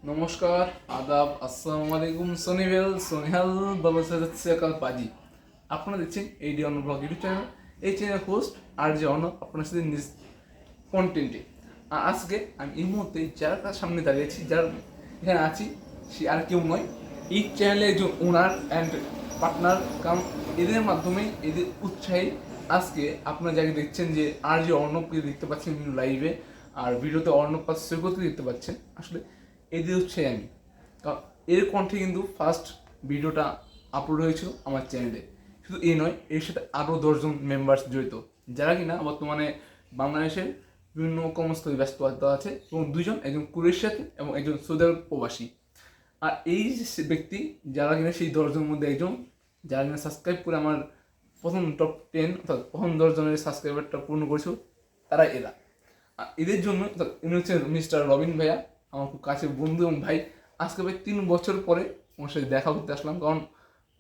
নমস্কার, আদাব, আসসালামু আলাইকুম, সোনিহাল বাবা সৈয়দ পাজি। আপনারা দেখছেন এইডি অন্য ব্লগ ইউটিউব চ্যানেল। এই চ্যানেল হোস্ট আর যে অন্য আপনার সাথে নিজ কন্টেন্টে। আর আজকে আমি এই মুহূর্তে যার কার সামনে দাঁড়িয়েছি, যার এখানে আছি, সে আর কেউ নয়, এই চ্যানেলে একজন ওনার অ্যান্ড পার্টনার কারণ এদের মাধ্যমে এদের উৎসাহে আজকে আপনারা যাকে দেখছেন যে আর যে অর্ণবকে দেখতে পাচ্ছেন লাইভে, আর ভিডিওতে অর্ণব পাস সৈকতকে দেখতে পাচ্ছেন, আসলে এদের উৎসাহে আমি, কারণ এর কণ্ঠে কিন্তু ফার্স্ট ভিডিওটা আপলোড হয়েছিল আমার চ্যানেলে। শুধু এই নয়, এর সাথে আরও 10জন মেম্বার্স জড়িত, যারা কিনা বর্তমানে বাংলাদেশের বিভিন্ন কর্মস্থলে ব্যস্ত আছে, এবং দুজন, একজন ক্রোয়েশিয়াতে এবং একজন সৌদি আরব প্রবাসী। আর এই যে ব্যক্তি যারা কিনা সেই 10জনের মধ্যে একজন, যারা কিনা সাবস্ক্রাইব করে আমার প্রথম টপ 10 অর্থাৎ প্রথম 10জনের সাবস্ক্রাইবারটা পূর্ণ করেছিল, তারা এরা। আর এদের জন্য ইনি হচ্ছে মিস্টার রবিন ভাইয়া, আমার খুব কাছের বন্ধু এবং ভাই। আজকে প্রায় 3 বছর পরে ওর সাথে দেখা করতে আসলাম, কারণ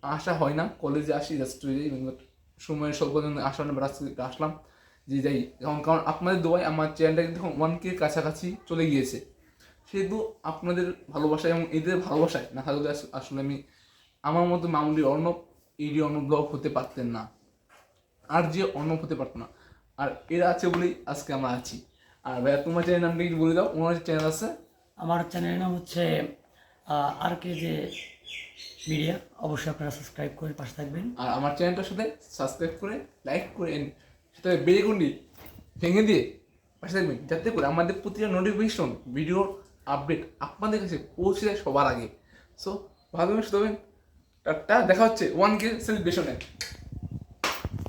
আসা হয় না, কলেজে আসি জাস্ট সময়ের স্বল্প জন্য আসা হয় না, আজকে আসলাম যে যাই। কারণ আপনাদের দোয়ায় আমার চ্যানেলটা কিন্তু 1K কাছাকাছি চলে গিয়েছে। সেহেতু আপনাদের ভালোবাসায় এবং এদের ভালোবাসায় না থাকলে আসলে আমি আমার মতো মামুলি অর্ণব এইডি অর্ণব ব্লগ হতে পারতেন না, আর যে অর্ণব হতে পারতো না। আর এরা আছে বলেই আজকে আমরা আছি। আর ভাইয়া, তোমার চ্যানেল নামটা একটু বলে দাও। ওনার চ্যানেল আছে, আমার চ্যানেলের নাম হচ্ছে আর কে যে মিডিয়া। অবশ্যই আপনারা সাবস্ক্রাইব করে পাশে থাকবেন। আর আমার চ্যানেলটার সাথে সাবস্ক্রাইব করে লাইক করে সাথে বেলঘন্টি ভেঙে দিয়ে পাশে থাকবেন, যাতে করে আমাদের প্রতিটা নোটিফিকেশন ভিডিওর আপডেট আপনাদের কাছে পৌঁছে যায় সবার আগে। সো ভালো সুতরাং টাটা, দেখা হচ্ছে 1K সেলিব্রেশনে।